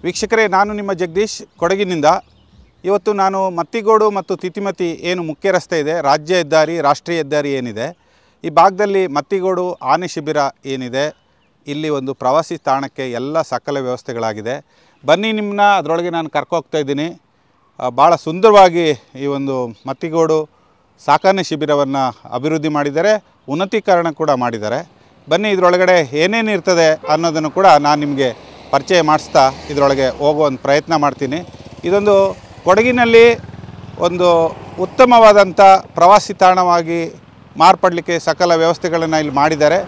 ವೀಕ್ಷಕರೇ, ನಾನು ನಿಮ್ಮ ಜಗದೀಶ್ ಕೊಡಗಿನಿಂದ. ಇವತ್ತು ನಾನು ಮತ್ತಿಗೋಡು ಮತ್ತು ತಿತಿಮತಿ ಏನು ಮುಖ್ಯ ರಸ್ತೆ ಇದೆ, ರಾಜ್ಯ ಹೆದ್ದಾರಿ ರಾಷ್ಟ್ರೀಯ ಹೆದ್ದಾರಿ ಏನಿದೆ, ಈ ಭಾಗದಲ್ಲಿ ಮತ್ತಿಗೋಡು ಆನೆ ಶಿಬಿರ ಏನಿದೆ, ಇಲ್ಲಿ ಒಂದು ಪ್ರವಾಸಿ ತಾಣಕ್ಕೆ ಎಲ್ಲ ಸಕಲ ವ್ಯವಸ್ಥೆಗಳಾಗಿದೆ. ಬನ್ನಿ, ನಿಮ್ಮನ್ನ ಅದರೊಳಗೆ ನಾನು ಕರ್ಕೋಗ್ತಾ ಇದ್ದೀನಿ. ಭಾಳ ಸುಂದರವಾಗಿ ಈ ಒಂದು ಮತ್ತಿಗೋಡು ಸಾಕಾನೆ ಶಿಬಿರವನ್ನು ಅಭಿವೃದ್ಧಿ ಮಾಡಿದ್ದಾರೆ, ಉನ್ನತೀಕರಣ ಕೂಡ ಮಾಡಿದ್ದಾರೆ. ಬನ್ನಿ, ಇದರೊಳಗಡೆ ಏನೇನು ಇರ್ತದೆ ಅನ್ನೋದನ್ನು ಕೂಡ ನಾನು ನಿಮಗೆ ಪರಿಚಯ ಮಾಡಿಸ್ತಾ ಇದರೊಳಗೆ ಹೋಗೋ ಒಂದು ಪ್ರಯತ್ನ ಮಾಡ್ತೀನಿ. ಇದೊಂದು ಕೊಡಗಿನಲ್ಲಿ ಒಂದು ಉತ್ತಮವಾದಂಥ ಪ್ರವಾಸಿ ತಾಣವಾಗಿ ಮಾರ್ಪಡಲಿಕ್ಕೆ ಸಕಲ ವ್ಯವಸ್ಥೆಗಳನ್ನು ಇಲ್ಲಿ ಮಾಡಿದ್ದಾರೆ.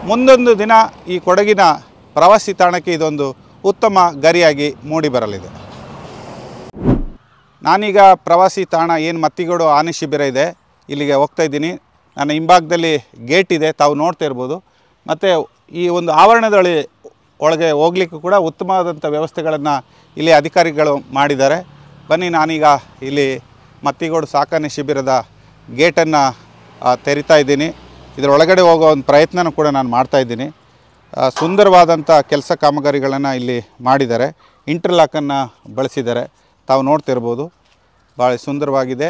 ಮುಂದೊಂದು ದಿನ ಈ ಕೊಡಗಿನ ಪ್ರವಾಸಿ ತಾಣಕ್ಕೆ ಇದೊಂದು ಉತ್ತಮ ಗರಿಯಾಗಿ ಮೂಡಿ ಬರಲಿದೆ. ನಾನೀಗ ಪ್ರವಾಸಿ ತಾಣ ಏನು ಮತ್ತಿಗೋಡು ಆನೆ ಶಿಬಿರ ಇದೆ, ಇಲ್ಲಿಗೆ ಹೋಗ್ತಾ ಇದ್ದೀನಿ. ನನ್ನ ಹಿಂಭಾಗದಲ್ಲಿ ಗೇಟ್ ಇದೆ, ತಾವು ನೋಡ್ತಾ ಇರ್ಬೋದು. ಮತ್ತು ಈ ಒಂದು ಆವರಣದಲ್ಲಿ ಒಳಗೆ ಹೋಗ್ಲಿಕ್ಕೂ ಕೂಡ ಉತ್ತಮವಾದಂಥ ವ್ಯವಸ್ಥೆಗಳನ್ನು ಇಲ್ಲಿ ಅಧಿಕಾರಿಗಳು ಮಾಡಿದ್ದಾರೆ. ಬನ್ನಿ, ನಾನೀಗ ಇಲ್ಲಿ ಮತ್ತಿಗೋಡು ಸಾಕಾನೆ ಶಿಬಿರದ ಗೇಟನ್ನು ತೆರಿತಾ ಇದ್ದೀನಿ. ಇದರೊಳಗಡೆ ಹೋಗೋ ಒಂದು ಪ್ರಯತ್ನನೂ ಕೂಡ ನಾನು ಮಾಡ್ತಾಯಿದ್ದೀನಿ. ಸುಂದರವಾದಂಥ ಕೆಲಸ ಕಾಮಗಾರಿಗಳನ್ನು ಇಲ್ಲಿ ಮಾಡಿದ್ದಾರೆ, ಇಂಟರ್ಲಾಕನ್ನು ಬಳಸಿದ್ದಾರೆ, ತಾವು ನೋಡ್ತಿರ್ಬೋದು. ಭಾಳ ಸುಂದರವಾಗಿದೆ.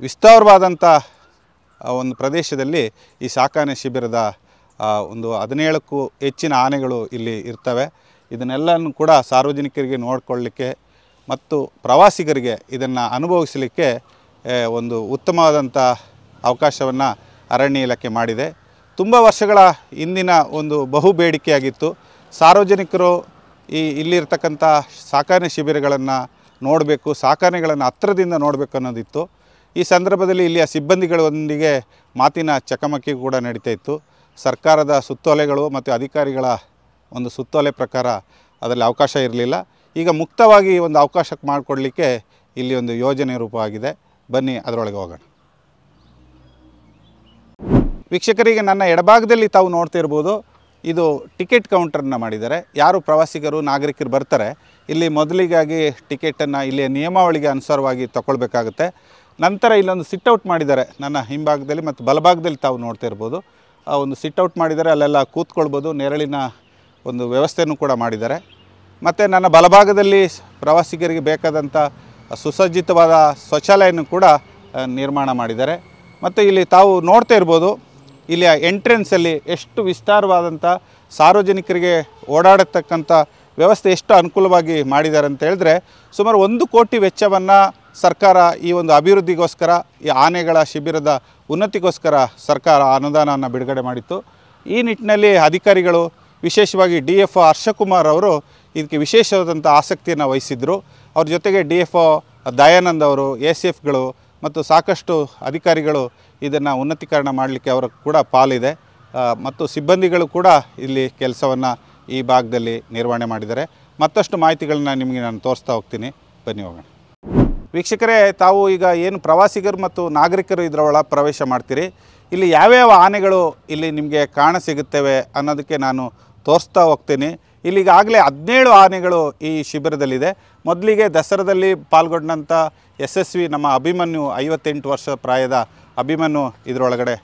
ವಿಸ್ತಾರವಾದಂಥ ಒಂದು ಪ್ರದೇಶದಲ್ಲಿ ಈ ಸಾಕಾನೆ ಶಿಬಿರದ ಒಂದು 17ಕ್ಕೂ ಹೆಚ್ಚಿನ ಆನೆಗಳು ಇಲ್ಲಿ ಇರ್ತವೆ. ಇದನ್ನೆಲ್ಲನೂ ಕೂಡ ಸಾರ್ವಜನಿಕರಿಗೆ ನೋಡಿಕೊಳ್ಳಲಿಕ್ಕೆ ಮತ್ತು ಪ್ರವಾಸಿಗರಿಗೆ ಇದನ್ನು ಅನುಭವಿಸಲಿಕ್ಕೆ ಒಂದು ಉತ್ತಮವಾದಂಥ ಅವಕಾಶವನ್ನು ಅರಣ್ಯ ಇಲಾಖೆ ಮಾಡಿದೆ. ತುಂಬ ವರ್ಷಗಳ ಹಿಂದಿನ ಒಂದು ಬಹು ಬೇಡಿಕೆಯಾಗಿತ್ತು. ಸಾರ್ವಜನಿಕರು ಇಲ್ಲಿರ್ತಕ್ಕಂಥ ಸಾಕಾನೆ ಶಿಬಿರಗಳನ್ನು ನೋಡಬೇಕು, ಸಾಕಾನೆಗಳನ್ನು ಹತ್ತಿರದಿಂದ ನೋಡಬೇಕು ಅನ್ನೋದಿತ್ತು. ಈ ಸಂದರ್ಭದಲ್ಲಿ ಇಲ್ಲಿಯ ಸಿಬ್ಬಂದಿಗಳೊಂದಿಗೆ ಮಾತಿನ ಚಕಮಕಿ ಕೂಡ ನಡೀತಾ ಇತ್ತು. ಸರ್ಕಾರದ ಸುತ್ತೋಲೆಗಳು ಮತ್ತು ಅಧಿಕಾರಿಗಳ ಒಂದು ಸುತ್ತೋಲೆ ಪ್ರಕಾರ ಅದರಲ್ಲಿ ಅವಕಾಶ ಇರಲಿಲ್ಲ. ಈಗ ಮುಕ್ತವಾಗಿ ಒಂದು ಅವಕಾಶಕ್ಕೆ ಮಾಡಿಕೊಡಲಿಕ್ಕೆ ಇಲ್ಲಿ ಒಂದು ಯೋಜನೆ ರೂಪವಾಗಿದೆ. ಬನ್ನಿ, ಅದರೊಳಗೆ ಹೋಗೋಣ. ವೀಕ್ಷಕರಿಗೆ, ನನ್ನ ಎಡಭಾಗದಲ್ಲಿ ತಾವು ನೋಡ್ತಿರ್ಬೋದು, ಇದು ಟಿಕೆಟ್ ಕೌಂಟರನ್ನು ಮಾಡಿದ್ದಾರೆ. ಯಾರು ಪ್ರವಾಸಿಗರು ನಾಗರಿಕರು ಬರ್ತಾರೆ, ಇಲ್ಲಿ ಮೊದಲಿಗಾಗಿ ಟಿಕೆಟನ್ನು ಇಲ್ಲಿಯ ನಿಯಮಾವಳಿಗೆ ಅನುಸಾರವಾಗಿ ತಗೊಳ್ಬೇಕಾಗುತ್ತೆ. ನಂತರ ಇಲ್ಲೊಂದು ಸಿಟ್ಔಟ್ ಮಾಡಿದ್ದಾರೆ. ನನ್ನ ಹಿಂಭಾಗದಲ್ಲಿ ಮತ್ತು ಬಲಭಾಗದಲ್ಲಿ ತಾವು ನೋಡ್ತಾ ಇರ್ಬೋದು, ಆ ಒಂದು ಸಿಟ್ಔಟ್ ಮಾಡಿದ್ದಾರೆ. ಅಲ್ಲೆಲ್ಲ ಕೂತ್ಕೊಳ್ಬೋದು, ನೆರಳಿನ ಒಂದು ವ್ಯವಸ್ಥೆಯನ್ನು ಕೂಡ ಮಾಡಿದ್ದಾರೆ. ಮತ್ತು ನನ್ನ ಬಲಭಾಗದಲ್ಲಿ ಪ್ರವಾಸಿಗರಿಗೆ ಬೇಕಾದಂಥ ಸುಸಜ್ಜಿತವಾದ ಶೌಚಾಲಯವನ್ನು ಕೂಡ ನಿರ್ಮಾಣ ಮಾಡಿದ್ದಾರೆ. ಮತ್ತು ಇಲ್ಲಿ ತಾವು ನೋಡ್ತಾ ಇರ್ಬೋದು, ಇಲ್ಲಿಯ ಎಂಟ್ರೆನ್ಸಲ್ಲಿ ಎಷ್ಟು ವಿಸ್ತಾರವಾದಂಥ ಸಾರ್ವಜನಿಕರಿಗೆ ಓಡಾಡತಕ್ಕಂಥ ವ್ಯವಸ್ಥೆ ಎಷ್ಟು ಅನುಕೂಲವಾಗಿ ಮಾಡಿದ್ದಾರೆ ಅಂತ ಹೇಳಿದ್ರೆ, ಸುಮಾರು 1 ಕೋಟಿ ವೆಚ್ಚವನ್ನು ಸರ್ಕಾರ ಈ ಒಂದು ಅಭಿವೃದ್ಧಿಗೋಸ್ಕರ, ಈ ಆನೆಗಳ ಶಿಬಿರದ ಉನ್ನತಿಗೋಸ್ಕರ ಸರ್ಕಾರ ಅನುದಾನವನ್ನು ಬಿಡುಗಡೆ ಮಾಡಿತ್ತು. ಈ ನಿಟ್ಟಿನಲ್ಲಿ ಅಧಿಕಾರಿಗಳು, ವಿಶೇಷವಾಗಿ DFO ಹರ್ಷಕುಮಾರ್ ಅವರು ಇದಕ್ಕೆ ವಿಶೇಷವಾದಂಥ ಆಸಕ್ತಿಯನ್ನು ವಹಿಸಿದರು. ಅವ್ರ ಜೊತೆಗೆ DFO ದಯಾನಂದ್ ಅವರು, ACFಗಳು ಮತ್ತು ಸಾಕಷ್ಟು ಅಧಿಕಾರಿಗಳು ಇದನ್ನು ಉನ್ನತೀಕರಣ ಮಾಡಲಿಕ್ಕೆ ಅವರ ಕೂಡ ಪಾಲಿದೆ. ಮತ್ತು ಸಿಬ್ಬಂದಿಗಳು ಕೂಡ ಇಲ್ಲಿ ಕೆಲಸವನ್ನು ಈ ಭಾಗದಲ್ಲಿ ನಿರ್ವಹಣೆ ಮಾಡಿದ್ದಾರೆ. ಮತ್ತಷ್ಟು ಮಾಹಿತಿಗಳನ್ನ ನಿಮಗೆ ನಾನು ತೋರಿಸ್ತಾ ಹೋಗ್ತೀನಿ. ಬನ್ನಿ, ಹೋಗೋಣ. ವೀಕ್ಷಕರೇ, ತಾವು ಈಗ ಏನು ಪ್ರವಾಸಿಗರು ಮತ್ತು ನಾಗರಿಕರು ಇದರೊಳ ಪ್ರವೇಶ ಮಾಡ್ತೀರಿ, ಇಲ್ಲಿ ಯಾವ್ಯಾವ ಆನೆಗಳು ಇಲ್ಲಿ ನಿಮಗೆ ಕಾಣಸಿಗುತ್ತವೆ ಅನ್ನೋದಕ್ಕೆ ನಾನು ತೋರಿಸ್ತಾ ಹೋಗ್ತೀನಿ. ಇಲ್ಲಿಗಾಗಲೇ 17 ಆನೆಗಳು ಈ ಶಿಬಿರದಲ್ಲಿದೆ. ಮೊದಲಿಗೆ ದಸರಾದಲ್ಲಿ ಪಾಲ್ಗೊಂಡಂಥ ಯಶಸ್ವಿ ನಮ್ಮ ಅಭಿಮನ್ಯು, 58 ವರ್ಷ ಪ್ರಾಯದ ಅಭಿಮನ್ಯು ಇದರೊಳಗಡೆ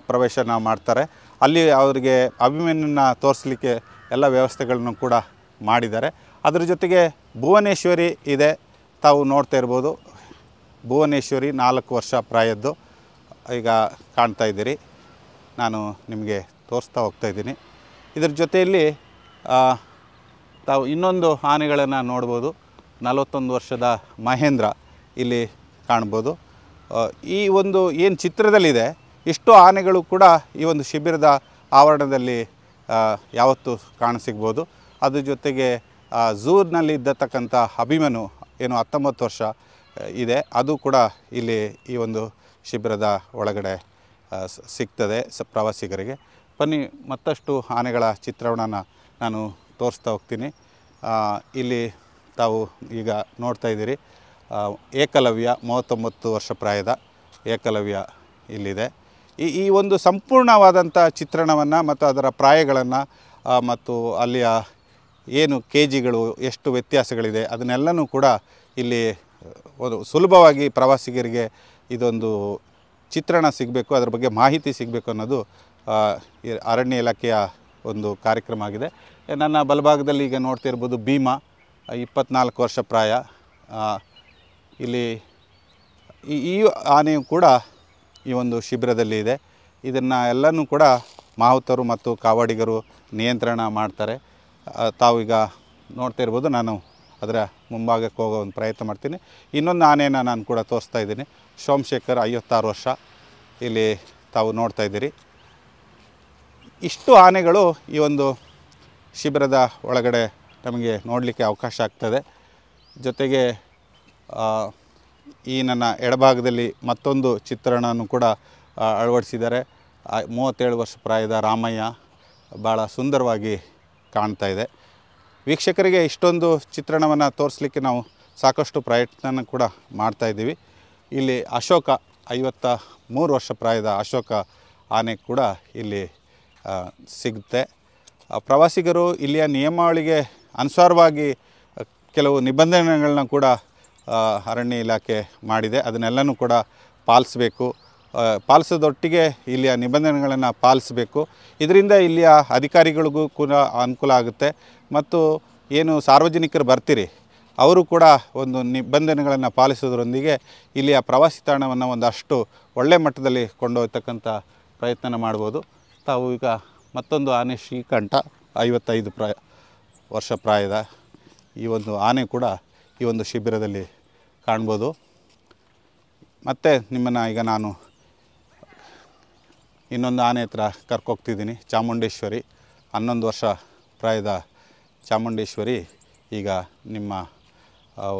ಪ್ರವೇಶನ ಮಾಡ್ತಾರೆ. ಅಲ್ಲಿ ಅವರಿಗೆ ಅಭಿಮನ್ಯನ ತೋರಿಸಲಿಕ್ಕೆ ಎಲ್ಲ ವ್ಯವಸ್ಥೆಗಳನ್ನು ಕೂಡ ಮಾಡಿದ್ದಾರೆ. ಅದರ ಜೊತೆಗೆ ಭುವನೇಶ್ವರಿ ಇದೆ, ತಾವು ನೋಡ್ತಾ ಇರ್ಬೋದು. ಭುವನೇಶ್ವರಿ 4 ವರ್ಷ ಪ್ರಾಯದ್ದು ಈಗ ಕಾಣ್ತಾ ಇದ್ದೀರಿ. ನಾನು ನಿಮಗೆ ತೋರಿಸ್ತಾ ಹೋಗ್ತಾ ಇದ್ದೀನಿ. ಇದರ ಜೊತೆಯಲ್ಲಿ ತಾವು ಇನ್ನೊಂದು ಆನೆಗಳನ್ನು ನೋಡ್ಬೋದು. 41 ವರ್ಷದ ಮಹೇಂದ್ರ ಇಲ್ಲಿ ಕಾಣ್ಬೋದು. ಈ ಒಂದು ಏನು ಚಿತ್ರದಲ್ಲಿದೆ, ಇಷ್ಟು ಆನೆಗಳು ಕೂಡ ಈ ಒಂದು ಶಿಬಿರದ ಆವರಣದಲ್ಲಿ ಯಾವತ್ತೂ ಕಾಣಸಿಗ್ಬೋದು. ಅದ್ರ ಜೊತೆಗೆ ಝೂನಲ್ಲಿ ಇದ್ದತಕ್ಕಂಥ ಅಭಿಮನ್ಯು ಏನು 19 ವರ್ಷ ಇದೆ, ಅದು ಕೂಡ ಇಲ್ಲಿ ಈ ಒಂದು ಶಿಬಿರದ ಒಳಗಡೆ ಸಿಗ್ತದೆ ಪ್ರವಾಸಿಗರಿಗೆ. ಬನ್ನಿ, ಮತ್ತಷ್ಟು ಆನೆಗಳ ಚಿತ್ರಣನ ನಾನು ತೋರಿಸ್ತಾ ಹೋಗ್ತೀನಿ. ಇಲ್ಲಿ ತಾವು ಈಗ ನೋಡ್ತಾ ಇದ್ದೀರಿ, ಏಕಲವ್ಯ 39 ವರ್ಷ ಪ್ರಾಯದ ಏಕಲವ್ಯ ಇಲ್ಲಿದೆ. ಈ ಒಂದು ಸಂಪೂರ್ಣವಾದಂಥ ಚಿತ್ರಣವನ್ನು ಮತ್ತು ಅದರ ಪ್ರಾಯಗಳನ್ನು ಮತ್ತು ಅಲ್ಲಿಯ ಏನು ಕೆಜಿಗಳು, ಎಷ್ಟು ವ್ಯತ್ಯಾಸಗಳಿದೆ, ಅದನ್ನೆಲ್ಲನೂ ಕೂಡ ಇಲ್ಲಿ ಒಂದು ಸುಲಭವಾಗಿ ಪ್ರವಾಸಿಗರಿಗೆ ಇದೊಂದು ಚಿತ್ರಣ ಸಿಗಬೇಕು, ಅದರ ಬಗ್ಗೆ ಮಾಹಿತಿ ಸಿಗಬೇಕು ಅನ್ನೋದು ಅರಣ್ಯ ಇಲಾಖೆಯ ಒಂದು ಕಾರ್ಯಕ್ರಮ ಆಗಿದೆ. ನನ್ನ ಬಲಭಾಗದಲ್ಲಿ ಈಗ ನೋಡ್ತಿರ್ಬೋದು ಭೀಮಾ, 24 ವರ್ಷ ಪ್ರಾಯ. ಇಲ್ಲಿ ಈ ಆನೆಯು ಕೂಡ ಈ ಒಂದು ಶಿಬಿರದಲ್ಲಿ ಇದೆ. ಇದನ್ನು ಎಲ್ಲನೂ ಕೂಡ ಮಾವುತರು ಮತ್ತು ಕಾವಾಡಿಗರು ನಿಯಂತ್ರಣ ಮಾಡ್ತಾರೆ. ತಾವು ಈಗ ನೋಡ್ತಾ ಇರ್ಬೋದು. ನಾನು ಅದರ ಮುಂಭಾಗಕ್ಕೆ ಹೋಗೋ ಒಂದು ಪ್ರಯತ್ನ ಮಾಡ್ತೀನಿ. ಇನ್ನೊಂದು ಆನೆಯನ್ನು ನಾನು ಕೂಡ ತೋರಿಸ್ತಾ ಇದ್ದೀನಿ. ಸೋಮಶೇಖರ್ 56 ವರ್ಷ. ಇಲ್ಲಿ ತಾವು ನೋಡ್ತಾ ಇದ್ದೀರಿ. ಇಷ್ಟು ಆನೆಗಳು ಈ ಒಂದು ಶಿಬಿರದ ಒಳಗಡೆ ನಮಗೆ ನೋಡಲಿಕ್ಕೆ ಅವಕಾಶ ಆಗ್ತದೆ. ಜೊತೆಗೆ ಈ ನನ್ನ ಎಡಭಾಗದಲ್ಲಿ ಮತ್ತೊಂದು ಚಿತ್ರಣವನ್ನು ಕೂಡ ಅಳವಡಿಸಿದ್ದಾರೆ. 37 ವರ್ಷ ಪ್ರಾಯದ ರಾಮಯ್ಯ ಭಾಳ ಸುಂದರವಾಗಿ ಕಾಣ್ತಾ ಇದೆ. ವೀಕ್ಷಕರಿಗೆ ಇಷ್ಟೊಂದು ಚಿತ್ರಣವನ್ನು ತೋರಿಸಲಿಕ್ಕೆ ನಾವು ಸಾಕಷ್ಟು ಪ್ರಯತ್ನ ಕೂಡ ಮಾಡ್ತಾಯಿದ್ದೀವಿ. ಇಲ್ಲಿ ಅಶೋಕ 53 ವರ್ಷ ಪ್ರಾಯದ ಅಶೋಕ ಆನೆ ಕೂಡ ಇಲ್ಲಿ ಸಿಗುತ್ತೆ. ಪ್ರವಾಸಿಗರು ಇಲ್ಲಿಯ ನಿಯಮಾವಳಿಗೆ ಅನುಸಾರವಾಗಿ ಕೆಲವು ನಿಬಂಧನೆಗಳನ್ನ ಕೂಡ ಅರಣ್ಯ ಇಲಾಖೆ ಮಾಡಿದೆ. ಅದನ್ನೆಲ್ಲನೂ ಕೂಡ ಪಾಲಿಸಬೇಕು. ಪಾಲಿಸೋದೊಟ್ಟಿಗೆ ಇಲ್ಲಿಯ ನಿಬಂಧನೆಗಳನ್ನು ಪಾಲಿಸಬೇಕು. ಇದರಿಂದ ಇಲ್ಲಿಯ ಅಧಿಕಾರಿಗಳಿಗೂ ಕೂಡ ಅನುಕೂಲ ಆಗುತ್ತೆ. ಮತ್ತು ಏನು ಸಾರ್ವಜನಿಕರು ಬರ್ತೀರಿ ಅವರು ಕೂಡ ಒಂದು ನಿಬಂಧನೆಗಳನ್ನು ಪಾಲಿಸೋದ್ರೊಂದಿಗೆ ಇಲ್ಲಿಯ ಪ್ರವಾಸಿ ತಾಣವನ್ನು ಒಂದಷ್ಟು ಒಳ್ಳೆಯ ಮಟ್ಟದಲ್ಲಿ ಕೊಂಡೊಯ್ತಕ್ಕಂಥ ಪ್ರಯತ್ನ ಮಾಡ್ಬೋದು. ತಾವು ಈಗ ಮತ್ತೊಂದು ಆನೆ ಶ್ರೀಕಂಠ 55 ವರ್ಷ ಪ್ರಾಯದ ಈ ಒಂದು ಆನೆ ಕೂಡ ಈ ಒಂದು ಶಿಬಿರದಲ್ಲಿ ಕಾಣ್ಬೋದು. ಮತ್ತು ನಿಮ್ಮನ್ನು ಈಗ ನಾನು ಇನ್ನೊಂದು ಆನೆ ಹತ್ರ ಕರ್ಕೋಗ್ತಿದ್ದೀನಿ. ಚಾಮುಂಡೇಶ್ವರಿ 11 ವರ್ಷ ಪ್ರಾಯದ ಚಾಮುಂಡೇಶ್ವರಿ ಈಗ ನಿಮ್ಮ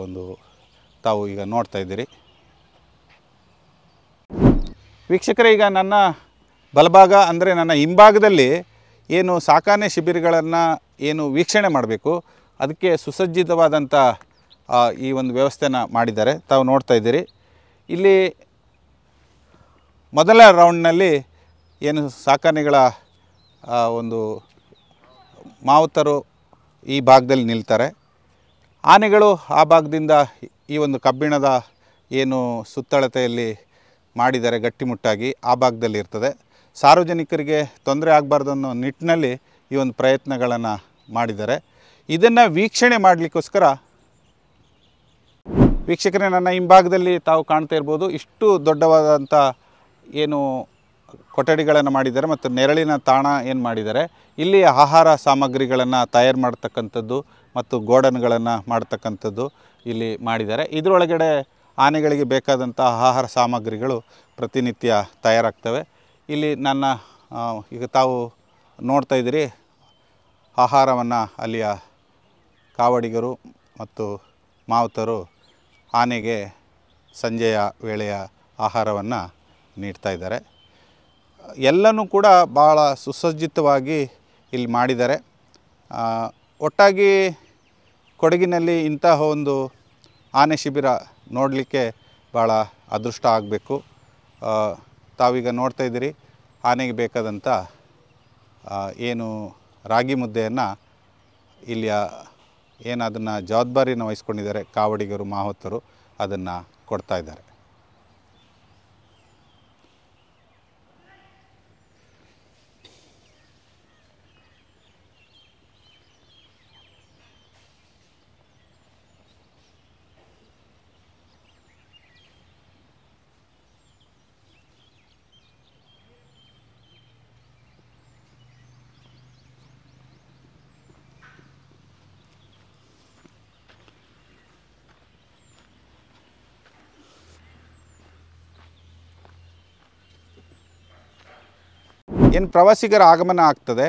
ಒಂದು ತಾವು ಈಗ ನೋಡ್ತಾ ಇದ್ದೀರಿ. ವೀಕ್ಷಕರೇ, ಈಗ ನನ್ನ ಬಲಭಾಗ ಅಂದರೆ ನನ್ನ ಹಿಂಭಾಗದಲ್ಲಿ ಏನು ಸಾಕಾನೆ ಶಿಬಿರಗಳನ್ನು ಏನು ವೀಕ್ಷಣೆ ಮಾಡಬೇಕು ಅದಕ್ಕೆ ಸುಸಜ್ಜಿತವಾದಂಥ ಈ ಒಂದು ವ್ಯವಸ್ಥೆನ ಮಾಡಿದ್ದಾರೆ. ತಾವು ನೋಡ್ತಾ ಇದ್ದೀರಿ. ಇಲ್ಲಿ ಮೊದಲ ರೌಂಡ್ನಲ್ಲಿ ಏನು ಸಾಕಾನೆಗಳ ಒಂದು ಮಾವುತರು ಈ ಭಾಗದಲ್ಲಿ ನಿಲ್ತಾರೆ. ಆನೆಗಳು ಆ ಭಾಗದಿಂದ ಈ ಒಂದು ಕಬ್ಬಿಣದ ಏನು ಸುತ್ತಳತೆಯಲ್ಲಿ ಮಾಡಿದ್ದಾರೆ ಗಟ್ಟಿಮುಟ್ಟಾಗಿ ಆ ಭಾಗದಲ್ಲಿ ಇರ್ತದೆ. ಸಾರ್ವಜನಿಕರಿಗೆ ತೊಂದರೆ ಆಗಬಾರ್ದು ಅನ್ನೋ ನಿಟ್ಟಿನಲ್ಲಿ ಈ ಒಂದು ಪ್ರಯತ್ನಗಳನ್ನು ಮಾಡಿದ್ದಾರೆ. ಇದನ್ನು ವೀಕ್ಷಣೆ ಮಾಡಲಿಕ್ಕೋಸ್ಕರ ವೀಕ್ಷಕರೇ ನನ್ನ ಹಿಂಭಾಗದಲ್ಲಿ ತಾವು ಕಾಣ್ತಾ ಇರ್ಬೋದು. ಇಷ್ಟು ದೊಡ್ಡವಾದಂಥ ಏನು ಕೊಠಡಿಗಳನ್ನು ಮಾಡಿದ್ದಾರೆ ಮತ್ತು ನೆರಳಿನ ತಾಣ ಏನು ಮಾಡಿದ್ದಾರೆ. ಇಲ್ಲಿ ಆಹಾರ ಸಾಮಗ್ರಿಗಳನ್ನು ತಯಾರು ಮಾಡ್ತಕ್ಕಂಥದ್ದು ಮತ್ತು ಗೋಡನ್ಗಳನ್ನು ಮಾಡ್ತಕ್ಕಂಥದ್ದು ಇಲ್ಲಿ ಮಾಡಿದ್ದಾರೆ. ಇದರೊಳಗಡೆ ಆನೆಗಳಿಗೆ ಬೇಕಾದಂಥ ಆಹಾರ ಸಾಮಗ್ರಿಗಳು ಪ್ರತಿನಿತ್ಯ ತಯಾರಾಗ್ತವೆ. ಇಲ್ಲಿ ನನ್ನ ಈಗ ತಾವು ನೋಡ್ತಾ ಇದ್ದೀರಿ ಆಹಾರವನ್ನು ಅಲ್ಲಿಯ ಕಾವಡಿಗರು ಮತ್ತು ಮಾವುತರು ಆನೆಗೆ ಸಂಜೆಯ ವೇಳೆಯ ಆಹಾರವನ್ನು ನೀಡ್ತಾ ಇದ್ದಾರೆ. ಎಲ್ಲನೂ ಕೂಡ ಭಾಳ ಸುಸಜ್ಜಿತವಾಗಿ ಇಲ್ಲಿ ಮಾಡಿದ್ದಾರೆ. ಒಟ್ಟಾಗಿ ಕೊಡಗಿನಲ್ಲಿ ಇಂತಹ ಒಂದು ಆನೆ ಶಿಬಿರ ನೋಡಲಿಕ್ಕೆ ಭಾಳ ಅದೃಷ್ಟ ಆಗಬೇಕು. ತಾವೀಗ ನೋಡ್ತಾ ಇದ್ದೀರಿ ಆನೆಗೆ ಬೇಕಾದಂಥ ಏನು ರಾಗಿ ಮುದ್ದೆಯನ್ನು ಇಲ್ಲಿಯ ಏನು ಅದನ್ನು ಜವಾಬ್ದಾರಿಯನ್ನು ವಹಿಸ್ಕೊಂಡಿದ್ದಾರೆ ಕಾವಡಿಗರು ಮಾವುತರು ಅದನ್ನು ಕೊಡ್ತಾ ಇದ್ದಾರೆ. ಏನು ಪ್ರವಾಸಿಗರ ಆಗಮನ ಆಗ್ತದೆ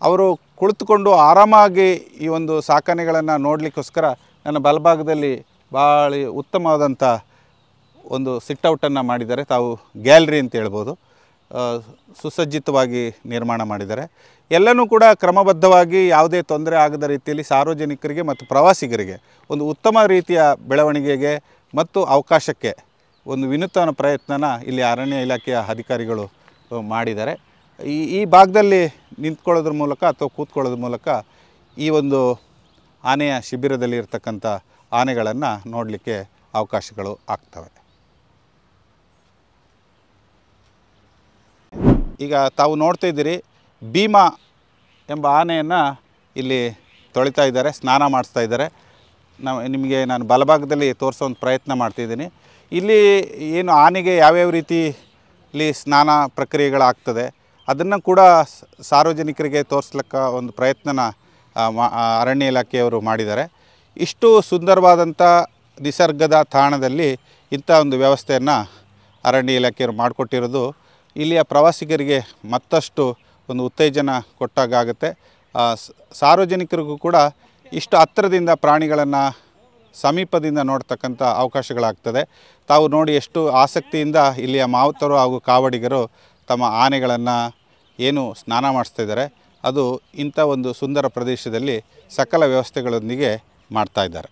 ಅವರು ಕುಳಿತುಕೊಂಡು ಆರಾಮಾಗಿ ಈ ಒಂದು ಸಾಕಾನೆಗಳನ್ನು ನೋಡಲಿಕ್ಕೋಸ್ಕರ ನನ್ನ ಬಲಭಾಗದಲ್ಲಿ ಭಾಳ ಉತ್ತಮವಾದಂಥ ಒಂದು ಸಿಟ್ಔಟನ್ನು ಮಾಡಿದ್ದಾರೆ. ತಾವು ಗ್ಯಾಲರಿ ಅಂತ ಹೇಳ್ಬೋದು. ಸುಸಜ್ಜಿತವಾಗಿ ನಿರ್ಮಾಣ ಮಾಡಿದ್ದಾರೆ. ಎಲ್ಲನೂ ಕೂಡ ಕ್ರಮಬದ್ಧವಾಗಿ ಯಾವುದೇ ತೊಂದರೆ ಆಗದ ರೀತಿಯಲ್ಲಿ ಸಾರ್ವಜನಿಕರಿಗೆ ಮತ್ತು ಪ್ರವಾಸಿಗರಿಗೆ ಒಂದು ಉತ್ತಮ ರೀತಿಯ ಬೆಳವಣಿಗೆಗೆ ಮತ್ತು ಅವಕಾಶಕ್ಕೆ ಒಂದು ವಿನೂತನ ಪ್ರಯತ್ನನ ಇಲ್ಲಿ ಅರಣ್ಯ ಇಲಾಖೆಯ ಅಧಿಕಾರಿಗಳು ಮಾಡಿದ್ದಾರೆ. ಈ ಭಾಗದಲ್ಲಿ ನಿಂತ್ಕೊಳ್ಳೋದ್ರ ಮೂಲಕ ಅಥವಾ ಕೂತ್ಕೊಳ್ಳೋದ್ರ ಮೂಲಕ ಈ ಒಂದು ಆನೆಯ ಶಿಬಿರದಲ್ಲಿ ಇರ್ತಕ್ಕಂಥ ಆನೆಗಳನ್ನು ನೋಡಲಿಕ್ಕೆ ಅವಕಾಶಗಳು ಆಗ್ತವೆ. ಈಗ ತಾವು ನೋಡ್ತಾ ಇದ್ದೀರಿ ಭೀಮಾ ಎಂಬ ಆನೆಯನ್ನು ಇಲ್ಲಿ ತೊಳಿತಾ ಇದ್ದಾರೆ, ಸ್ನಾನ ಮಾಡಿಸ್ತಾ ಇದ್ದಾರೆ. ನಿಮಗೆ ನಾನು ಬಲಭಾಗದಲ್ಲಿ ತೋರಿಸೋ ಪ್ರಯತ್ನ ಮಾಡ್ತಿದ್ದೀನಿ. ಇಲ್ಲಿ ಏನು ಆನೆಗೆ ಯಾವ್ಯಾವ ರೀತಿಯಲ್ಲಿ ಸ್ನಾನ ಪ್ರಕ್ರಿಯೆಗಳಾಗ್ತದೆ ಅದನ್ನು ಕೂಡ ಸಾರ್ವಜನಿಕರಿಗೆ ತೋರಿಸ್ಲಿಕ್ಕೆ ಒಂದು ಪ್ರಯತ್ನನ ಅರಣ್ಯ ಇಲಾಖೆಯವರು ಮಾಡಿದ್ದಾರೆ. ಇಷ್ಟು ಸುಂದರವಾದಂಥ ನಿಸರ್ಗದ ತಾಣದಲ್ಲಿ ಇಂಥ ಒಂದು ವ್ಯವಸ್ಥೆಯನ್ನು ಅರಣ್ಯ ಇಲಾಖೆಯವರು ಮಾಡಿಕೊಟ್ಟಿರೋದು ಇಲ್ಲಿಯ ಪ್ರವಾಸಿಗರಿಗೆ ಮತ್ತಷ್ಟು ಒಂದು ಉತ್ತೇಜನ ಕೊಟ್ಟಾಗುತ್ತೆ. ಸಾರ್ವಜನಿಕರಿಗೂ ಕೂಡ ಇಷ್ಟು ಹತ್ತಿರದಿಂದ ಪ್ರಾಣಿಗಳನ್ನು ಸಮೀಪದಿಂದ ನೋಡ್ತಕ್ಕಂಥ ಅವಕಾಶಗಳಾಗ್ತದೆ. ತಾವು ನೋಡಿ ಎಷ್ಟು ಆಸಕ್ತಿಯಿಂದ ಇಲ್ಲಿಯ ಮಾವುತರು ಹಾಗೂ ಕಾವಡಿಗರು ತಮ್ಮ ಆನೆಗಳನ್ನು ಏನು ಸ್ನಾನ ಮಾಡಿಸ್ತಿದ್ದಾರೆ ಅದು ಇಂಥ ಒಂದು ಸುಂದರ ಪ್ರದೇಶದಲ್ಲಿ ಸಕಲ ವ್ಯವಸ್ಥೆಗಳೊಂದಿಗೆ ಮಾಡ್ತಾಯಿದ್ದಾರೆ.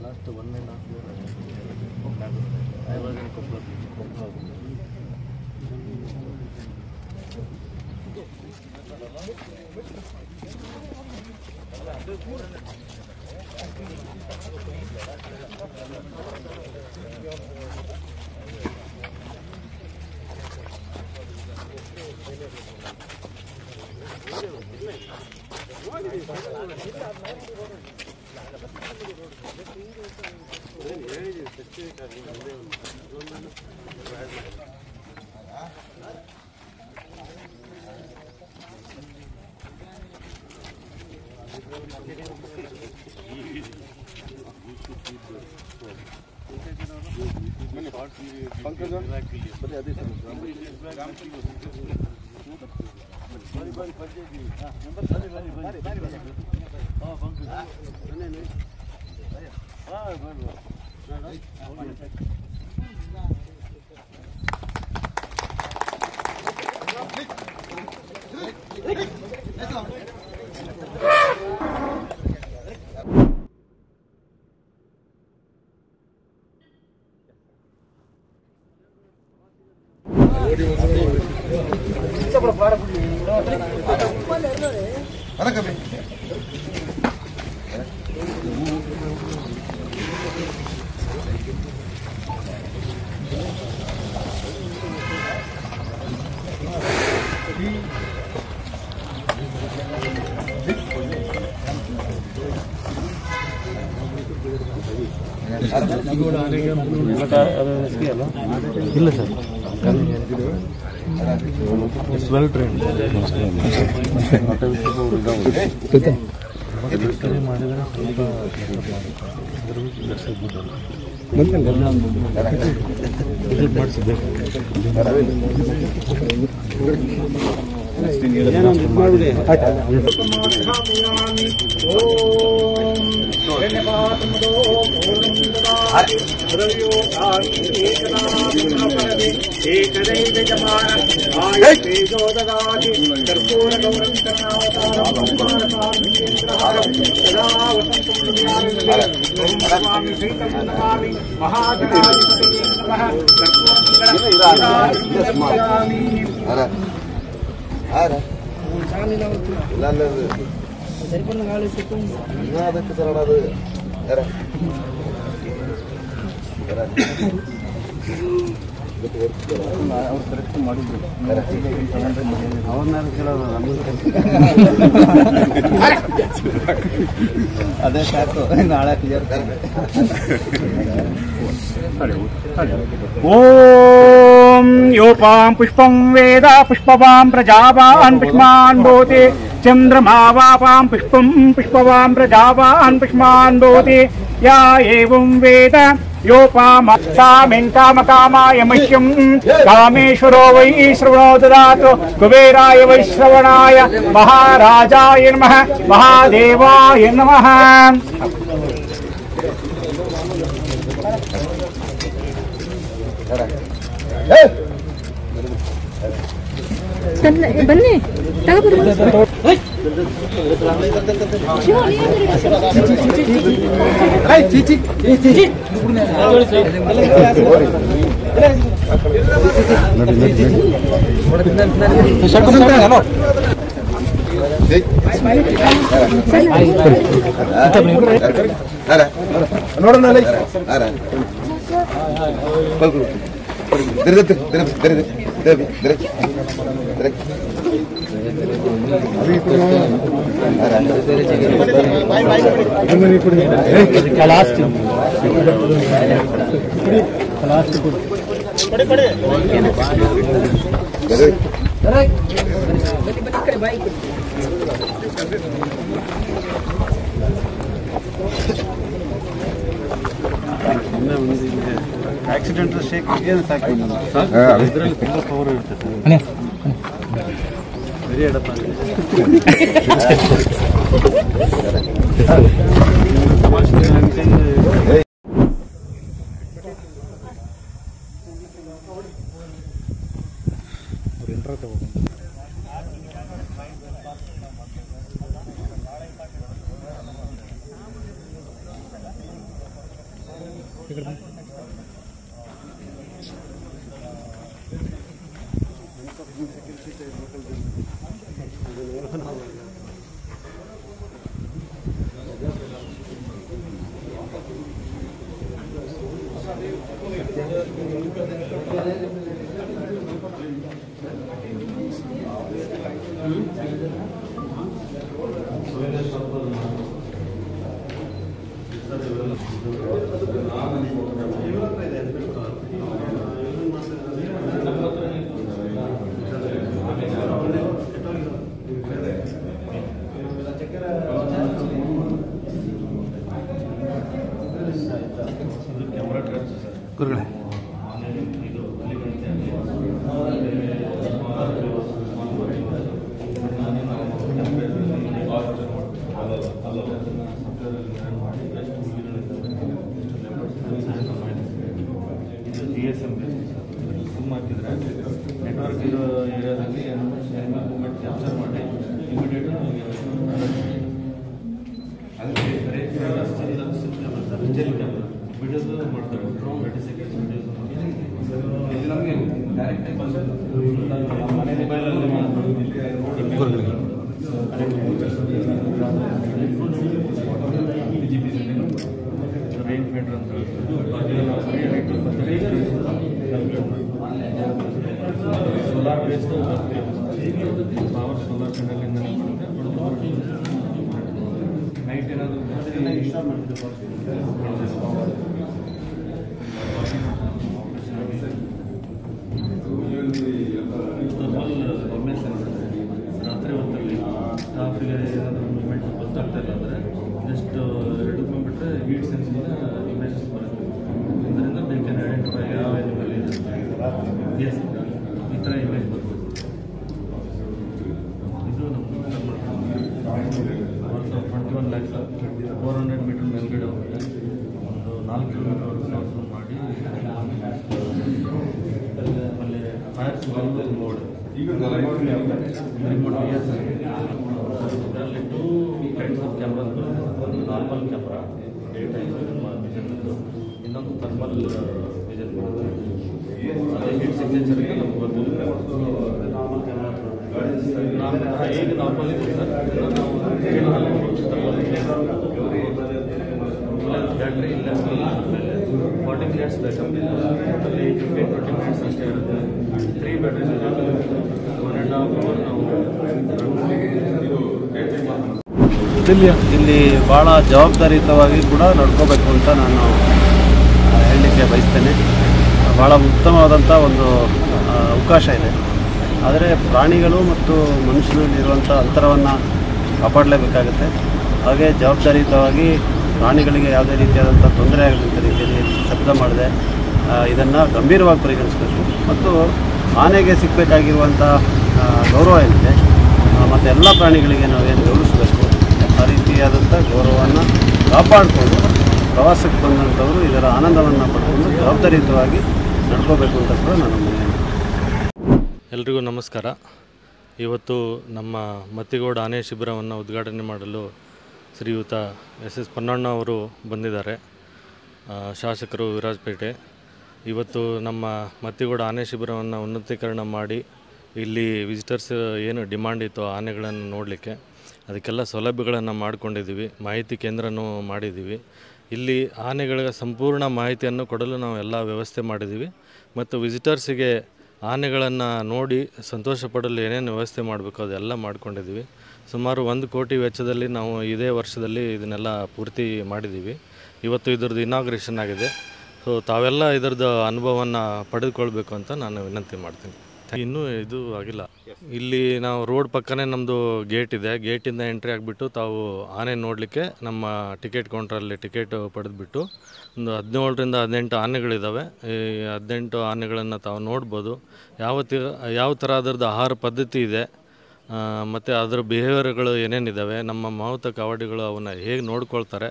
Last 1.5 years I was in Koppal. ಇಲ್ಲ ಸರ್, ಇಟ್ಸ್ ವೆಲ್ ಟ್ರೈನ್ಡ್. ಮಾಡಿದರೆ ವಿಸಿಟ್ ಮಾಡಿಸಿದ್ದೆ. ಅದೇ ಸಾಕು ನಾಳೆ ಓಂ ಯೋಪಾಂ ಪುಷ್ಪಂ ವೇದ ಪುಷ್ಪವಾಂ ಪ್ರಜಾವಾನ್ ಪುಷ್ಮಾನ್ ಭೂತಿ ಚಂದ್ರಮಾ ವಾಪಾಂ ಪುಷ್ಪಂ ಪುಷ್ಪವಾಂ ಪ್ರಜಾವಾನ್ ಪುಷ್ಮಾನ್ ಭೂತಿ ಯಾ ಏವಂ ವೇದ ಯೋಪಾಂ ಸಾಮಿಂ ಕಾಮಕಾಮಾಯ ಮಹ್ಯಂ ಕಾಮೇಶ್ವರೋ ವೈ ಶ್ರವಣೋ ದದಾತು ಕುಬೇರಾಯ ವೈ ಶ್ರವಣಾಯ ಮಹಾರಾಜಾಯ ನಮಃ ಮಹಾದೇವಾಯ ನಮಃ. ಬನ್ನಿ ಆಕ್ಸಿಡೆಂಟಲ್ ಶೇಕ್ ಏನು ಸಾಕು ಇದರಲ್ಲಿ ತುಂಬ ಪವರ್ ಇರುತ್ತೆ ವೆರಿ ಎಡಪ್ಪ ಗುರುಗಳೇ ಸಿಮ್ ಹಾಕಿದ್ರೆ ನೆಟ್ವರ್ಕ್ ಇರೋ ಏರಿಯಾದಲ್ಲಿ ಮೂವ್ಮೆಂಟ್ ಕ್ಯಾಪ್ಚರ್ ಮಾಡಿ ಇಮಿಡಿಯೇಟ್ ಡಿಜಿಟಲ್ ಕ್ಯಾಮ್ರಾ ವಿಡಿಯೋಸ್ ಮಾಡ್ತಾರೆ 30 ಸೆಕೆಂಡ್ಸ್ ವಿಡಿಯೋಸ್ ಇಲ್ಲಿ ನಮಗೆ ಡೈರೆಕ್ಟ್ ಮನೆ ಮೊಬೈಲಲ್ಲಿ ರೈನ್ ಫೆಂಡರ್ ಅಂತ ಸೋಲಾರ್ ಬೇಸ್ಡ್ ಪವರ್ ಸೋಲಾರ್ ಪ್ಯಾನಲಿಂದ ನೈಟ್ ಏನಾದರೂ ಇನ್ಸ್ಟಾಲ್ ಮಾಡ್ತಿದ್ದೆ ರಾತ್ರಿ ಹೊತ್ತಲ್ಲಿ ಸ್ಟಾಫಿಗೆ ಏನಾದರೂ ಮೂವ್ಮೆಂಟ್ ಗೊತ್ತಾಗ್ತಾ ಇಲ್ಲ ಅಂದರೆ ಜಸ್ಟ್ ಹಿಡ್ಕೊಂಡ್ಬಿಟ್ರೆ ಹೀಟ್ ಸೆನ್ಸಿಂದ ಇಮೇಜಸ್ ಬರುತ್ತೆ. ಇದರಿಂದ ದೇ ಕ್ಯಾನ್ ಐಡೆಂಟಿಫೈ ಯಾವ ಎನಿಮಲ್ ಇದೆ ಎಸ್ ಈ ಥರ ಇಮೇಜ್ ಬರ್ಬೋದು. ಇದರಲ್ಲಿ 2 kinds of cameras ಬರುತ್ತೆ. ಒಂದು normal camera day time vision ಇದ್ದು, ಇನ್ನೊಂದು ಥರ್ಮಲ್ ವಿಷನ್ ಬರುತ್ತೆ. ಅದೇ ಹೀಟ್ ಸಿಗ್ನೇಚರ್ಗೆ ನಮ್ಗೆ ಗೊತ್ತಿಲ್ಲ. ನಾರ್ಮಲ್ ಕ್ಯಾಮ್ರಾ ಈಗ ನಾರ್ಮಲ್ ಇದೆ ಸರ್. ಇದನ್ನು ನಾವು ಬ್ಯಾಟ್ರಿ ಇಲ್ಲ 40 ಮಿನಿಟ್ಸ್ ಬೇಕಂದ್ರೆ ಅದರಲ್ಲಿ 15-20 ಮಿನಿಟ್ಸ್ ಅಷ್ಟೇ ಇರುತ್ತೆ. 3 ಬ್ಯಾಟ್ರೀಸ್ ಇರುತ್ತೆ. 1.5 ಅವರ್ ನಾವು ಇಲ್ಲಿ ಭಾಳ ಜವಾಬ್ದಾರಿಯುತವಾಗಿ ಕೂಡ ನಡ್ಕೋಬೇಕು ಅಂತ ನಾನು ಹೇಳಲಿಕ್ಕೆ ಬಯಸ್ತೇನೆ. ಭಾಳ ಉತ್ತಮವಾದಂಥ ಒಂದು ಅವಕಾಶ ಇದೆ. ಆದರೆ ಪ್ರಾಣಿಗಳು ಮತ್ತು ಮನುಷ್ಯನಲ್ಲಿರುವಂಥ ಅಂತರವನ್ನು ಕಾಪಾಡಲೇಬೇಕಾಗುತ್ತೆ. ಹಾಗೆ ಜವಾಬ್ದಾರಿಯುತವಾಗಿ ಪ್ರಾಣಿಗಳಿಗೆ ಯಾವುದೇ ರೀತಿಯಾದಂಥ ತೊಂದರೆ ಆಗದಂಥ ರೀತಿಯಲ್ಲಿ ಶಬ್ದ ಮಾಡದೆ ಇದನ್ನು ಗಂಭೀರವಾಗಿ ಪರಿಗಣಿಸಬೇಕು. ಮತ್ತು ಆನೆಗೆ ಸಿಗಬೇಕಾಗಿರುವಂಥ ಗೌರವ ಏನಿದೆ ಮತ್ತು ಎಲ್ಲ ಪ್ರಾಣಿಗಳಿಗೆ ನಾವೇನು ಗೌರವಿಸಬೇಕು ಆ ರೀತಿಯಾದಂಥ ಗೌರವವನ್ನು ಕಾಪಾಡಿಕೊಂಡು ಪ್ರವಾಸಕ್ಕೆ ಬಂದಂಥವರು ಇದರ ಆನಂದವನ್ನು ಪಡ್ಕೊಂಡು ಜವಾಬ್ದಾರಿಯುತವಾಗಿ ನಡ್ಕೋಬೇಕು ಅಂತ ಕೂಡ ನಾನು ಎಲ್ರಿಗೂ ನಮಸ್ಕಾರ. ಇವತ್ತು ನಮ್ಮ ಮತ್ತಿಗೋಡು ಆನೆ ಶಿಬಿರವನ್ನು ಉದ್ಘಾಟನೆ ಮಾಡಲು ಶ್ರೀಯುತ ಎಸ್ ಪೊನ್ನಣ್ಣ ಅವರು ಬಂದಿದ್ದಾರೆ, ಶಾಸಕರು ವಿರಾಜಪೇಟೆ. ಇವತ್ತು ನಮ್ಮ ಮತ್ತಿಗೋಡು ಆನೆ ಶಿಬಿರವನ್ನು ಉನ್ನತೀಕರಣ ಮಾಡಿ ಇಲ್ಲಿ ವಿಸಿಟರ್ಸ್ ಏನು ಡಿಮಾಂಡ್ ಇತ್ತು ಆನೆಗಳನ್ನು ನೋಡಲಿಕ್ಕೆ ಅದಕ್ಕೆಲ್ಲ ಸೌಲಭ್ಯಗಳನ್ನು ಮಾಡಿಕೊಂಡಿದ್ದೀವಿ. ಮಾಹಿತಿ ಕೇಂದ್ರನೂ ಮಾಡಿದ್ದೀವಿ. ಇಲ್ಲಿ ಆನೆಗಳ ಸಂಪೂರ್ಣ ಮಾಹಿತಿಯನ್ನು ಕೊಡಲು ನಾವು ಎಲ್ಲ ವ್ಯವಸ್ಥೆ ಮಾಡಿದ್ದೀವಿ. ಮತ್ತು ವಿಸಿಟರ್ಸಿಗೆ ಆನೆಗಳನ್ನು ನೋಡಿ ಸಂತೋಷ ಪಡಲು ಏನೇನು ವ್ಯವಸ್ಥೆ ಮಾಡಬೇಕು ಅದೆಲ್ಲ ಮಾಡ್ಕೊಂಡಿದ್ದೀವಿ. ಸುಮಾರು 1 ಕೋಟಿ ವೆಚ್ಚದಲ್ಲಿ ನಾವು ಇದೇ ವರ್ಷದಲ್ಲಿ ಇದನ್ನೆಲ್ಲ ಪೂರ್ತಿ ಮಾಡಿದ್ದೀವಿ. ಇವತ್ತು ಇದರದ್ದು ಇನಾಗ್ರೇಷನ್ ಆಗಿದೆ. ಸೊ ತಾವೆಲ್ಲ ಇದರದ್ದು ಅನುಭವವನ್ನು ಪಡೆದುಕೊಳ್ಬೇಕು ಅಂತ ನಾನು ವಿನಂತಿ ಮಾಡ್ತೀನಿ. ಇನ್ನೂ ಇದು ಆಗಿಲ್ಲ. ಇಲ್ಲಿ ನಾವು ರೋಡ್ ಪಕ್ಕನೇ ನಮ್ಮದು ಗೇಟ್ ಇದೆ. ಗೇಟಿಂದ ಎಂಟ್ರಿ ಆಗಿಬಿಟ್ಟು ತಾವು ಆನೆ ನೋಡಲಿಕ್ಕೆ ನಮ್ಮ ಟಿಕೆಟ್ ಕೌಂಟ್ರಲ್ಲಿ ಟಿಕೆಟ್ ಪಡೆದುಬಿಟ್ಟು ಒಂದು 17ರಿಂದ 18 ಆನೆಗಳಿದ್ದಾವೆ. ಈ 18 ಆನೆಗಳನ್ನು ತಾವು ನೋಡ್ಬೋದು. ಯಾವ ಥರ ಅದರದ್ದು ಆಹಾರ ಪದ್ಧತಿ ಇದೆ ಮತ್ತು ಅದರ ಬಿಹೇವಿಯರ್ಗಳು ಏನೇನಿದ್ದಾವೆ, ನಮ್ಮ ಮಾವುತ ಕಾವಡಿಗಳು ಅವನ್ನ ಹೇಗೆ ನೋಡ್ಕೊಳ್ತಾರೆ,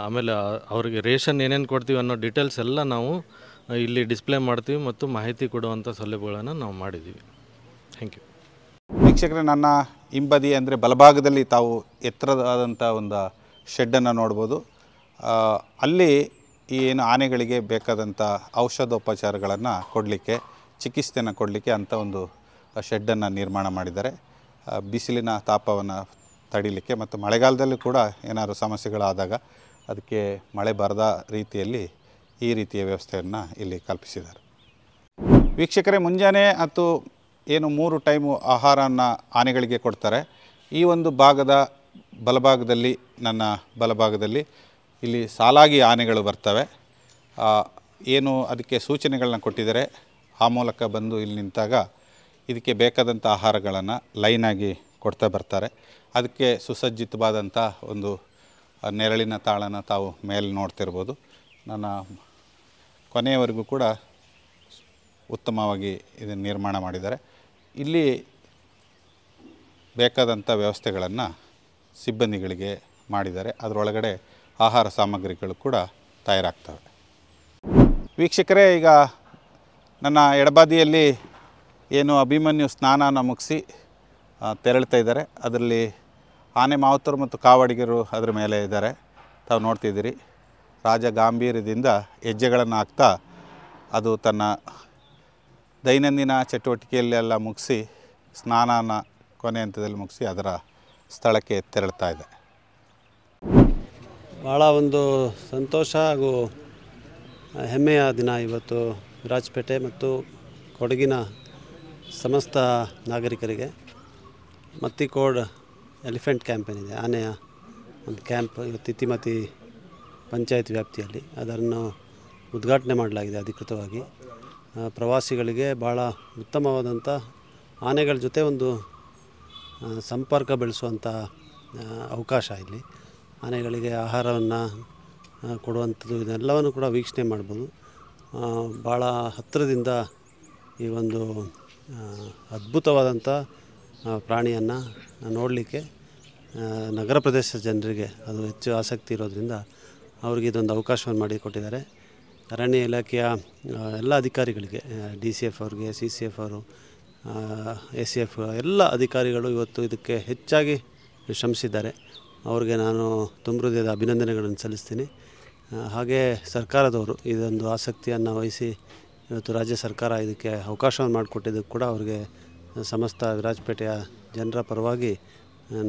ಆಮೇಲೆ ಅವ್ರಿಗೆ ರೇಷನ್ ಏನೇನು ಕೊಡ್ತೀವಿ ಅನ್ನೋ ಡೀಟೇಲ್ಸ್ ಎಲ್ಲ ನಾವು ಇಲ್ಲಿ ಡಿಸ್ಪ್ಲೇ ಮಾಡ್ತೀವಿ ಮತ್ತು ಮಾಹಿತಿ ಕೊಡುವಂಥ ಸೌಲಭ್ಯಗಳನ್ನು ನಾವು ಮಾಡಿದ್ದೀವಿ. Thank you. ವೀಕ್ಷಕರೇ, ನನ್ನ ಹಿಂಬದಿ ಅಂದರೆ ಬಲಭಾಗದಲ್ಲಿ ತಾವು ಎತ್ತರದಾದಂಥ ಒಂದು ಶೆಡ್ಡನ್ನು ನೋಡ್ಬೋದು. ಅಲ್ಲಿ ಏನು ಆನೆಗಳಿಗೆ ಬೇಕಾದಂಥ ಔಷಧೋಪಚಾರಗಳನ್ನು ಕೊಡಲಿಕ್ಕೆ, ಚಿಕಿತ್ಸೆಯನ್ನು ಕೊಡಲಿಕ್ಕೆ ಅಂಥ ಒಂದು ಶೆಡ್ಡನ್ನು ನಿರ್ಮಾಣ ಮಾಡಿದ್ದಾರೆ. ಬಿಸಿಲಿನ ತಾಪವನ್ನು ತಡಿಲಿಕ್ಕೆ ಮತ್ತು ಮಳೆಗಾಲದಲ್ಲೂ ಕೂಡ ಏನಾದರೂ ಸಮಸ್ಯೆಗಳಾದಾಗ ಅದಕ್ಕೆ ಮಳೆ ಬರದ ರೀತಿಯಲ್ಲಿ ಈ ರೀತಿಯ ವ್ಯವಸ್ಥೆಯನ್ನು ಇಲ್ಲಿ ಕಲ್ಪಿಸಿದ್ದಾರೆ. ವೀಕ್ಷಕರೇ, ಮುಂಜಾನೆ ಮತ್ತು ಏನು 3 ಟೈಮು ಆಹಾರವನ್ನು ಆನೆಗಳಿಗೆ ಕೊಡ್ತಾರೆ. ಈ ಒಂದು ಭಾಗದ ಬಲಭಾಗದಲ್ಲಿ, ನನ್ನ ಬಲಭಾಗದಲ್ಲಿ ಇಲ್ಲಿ ಸಾಲಾಗಿ ಆನೆಗಳು ಬರ್ತವೆ. ಏನು ಅದಕ್ಕೆ ಸೂಚನೆಗಳನ್ನ ಕೊಟ್ಟಿದ್ದಾರೆ, ಆ ಮೂಲಕ ಬಂದು ಇಲ್ಲಿ ನಿಂತಾಗ ಇದಕ್ಕೆ ಬೇಕಾದಂಥ ಆಹಾರಗಳನ್ನು ಲೈನಾಗಿ ಕೊಡ್ತಾ ಬರ್ತಾರೆ. ಅದಕ್ಕೆ ಸುಸಜ್ಜಿತವಾದಂಥ ಒಂದು ನೆರಳಿನ ತಾಳನ ತಾವು ಮೇಲೆ ನೋಡ್ತಿರ್ಬೋದು. ನನ್ನ ಕೊನೆಯವರೆಗೂ ಕೂಡ ಉತ್ತಮವಾಗಿ ಇದನ್ನು ನಿರ್ಮಾಣ ಮಾಡಿದ್ದಾರೆ. ಇಲ್ಲಿ ಬೇಕಾದಂಥ ವ್ಯವಸ್ಥೆಗಳನ್ನು ಸಿಬ್ಬಂದಿಗಳಿಗೆ ಮಾಡಿದ್ದಾರೆ. ಅದರೊಳಗಡೆ ಆಹಾರ ಸಾಮಗ್ರಿಗಳು ಕೂಡ ತಯಾರಾಗ್ತವೆ. ವೀಕ್ಷಕರೇ, ಈಗ ನನ್ನ ಎಡಬದಿಯಲ್ಲಿ ಏನು ಅಭಿಮನ್ಯು ಸ್ನಾನನ ಮುಗಿಸಿ ತೆರಳ್ತಾ ಇದ್ದಾರೆ. ಅದರಲ್ಲಿ ಆನೆ ಮಾವುತರು ಮತ್ತು ಕಾವಡಿಗರು ಅದರ ಮೇಲೆ ಇದ್ದಾರೆ. ತಾವು ನೋಡ್ತಿದ್ದೀರಿ, ರಾಜ ಗಾಂಭೀರ್ಯದಿಂದ ಹೆಜ್ಜೆಗಳನ್ನು ಹಾಕ್ತಾ ಅದು ತನ್ನ ದೈನಂದಿನ ಚಟುವಟಿಕೆಯಲ್ಲೆಲ್ಲ ಮುಗಿಸಿ ಸ್ನಾನನ ಕೊನೆ ಹಂತದಲ್ಲಿ ಮುಗಿಸಿ ಅದರ ಸ್ಥಳಕ್ಕೆ ತೆರಳ್ತಾ ಇದೆ. ಭಾಳ ಒಂದು ಸಂತೋಷ ಹಾಗೂ ಹೆಮ್ಮೆಯ ದಿನ ಇವತ್ತು ವಿರಾಜಪೇಟೆ ಮತ್ತು ಕೊಡಗಿನ ಸಮಸ್ತ ನಾಗರಿಕರಿಗೆ. ಮತ್ತಿಕೋಡ್ ಎಲಿಫೆಂಟ್ ಕ್ಯಾಂಪ್ ಏನಿದೆ, ಆನೆಯ ಒಂದು ಕ್ಯಾಂಪ್ ಇವತ್ತು ಇತಿಮತಿ ಪಂಚಾಯತ್ ವ್ಯಾಪ್ತಿಯಲ್ಲಿ ಅದನ್ನು ಉದ್ಘಾಟನೆ ಮಾಡಲಾಗಿದೆ ಅಧಿಕೃತವಾಗಿ. ಪ್ರವಾಸಿಗಳಿಗೆ ಭಾಳ ಉತ್ತಮವಾದಂಥ ಆನೆಗಳ ಜೊತೆ ಒಂದು ಸಂಪರ್ಕ ಬೆಳೆಸುವಂಥ ಅವಕಾಶ ಇಲ್ಲಿ. ಆನೆಗಳಿಗೆ ಆಹಾರವನ್ನು ಕೊಡುವಂಥದ್ದು ಇದೆಲ್ಲವನ್ನು ಕೂಡ ವೀಕ್ಷಣೆ ಮಾಡ್ಬೋದು. ಭಾಳ ಹತ್ತಿರದಿಂದ ಈ ಒಂದು ಅದ್ಭುತವಾದಂಥ ಪ್ರಾಣಿಯನ್ನು ನೋಡಲಿಕ್ಕೆ ನಗರ ಪ್ರದೇಶದ ಜನರಿಗೆ ಅದು ಹೆಚ್ಚು ಆಸಕ್ತಿ ಇರೋದರಿಂದ ಅವರಿಗೆ ಇದೊಂದು ಅವಕಾಶವನ್ನು ಮಾಡಿಕೊಟ್ಟಿದ್ದಾರೆ. ಅರಣ್ಯ ಇಲಾಖೆಯ ಎಲ್ಲ ಅಧಿಕಾರಿಗಳಿಗೆ, DCF ಅವ್ರಿಗೆ, CCF ಅವರು, ACF ಎಲ್ಲ ಅಧಿಕಾರಿಗಳು ಇವತ್ತು ಇದಕ್ಕೆ ಹೆಚ್ಚಾಗಿ ಶ್ರಮಿಸಿದ್ದಾರೆ. ಅವ್ರಿಗೆ ನಾನು ತುಂಬ ಹೃದಯದ ಅಭಿನಂದನೆಗಳನ್ನು ಸಲ್ಲಿಸ್ತೀನಿ. ಹಾಗೆ ಸರ್ಕಾರದವರು ಇದೊಂದು ಆಸಕ್ತಿಯನ್ನು ವಹಿಸಿ ಇವತ್ತು ರಾಜ್ಯ ಸರ್ಕಾರ ಇದಕ್ಕೆ ಅವಕಾಶವನ್ನು ಮಾಡಿಕೊಟ್ಟಿದ್ದಕ್ಕೆ ಕೂಡ ಅವರಿಗೆ ಸಮಸ್ತ ವಿರಾಜಪೇಟೆಯ ಜನರ ಪರವಾಗಿ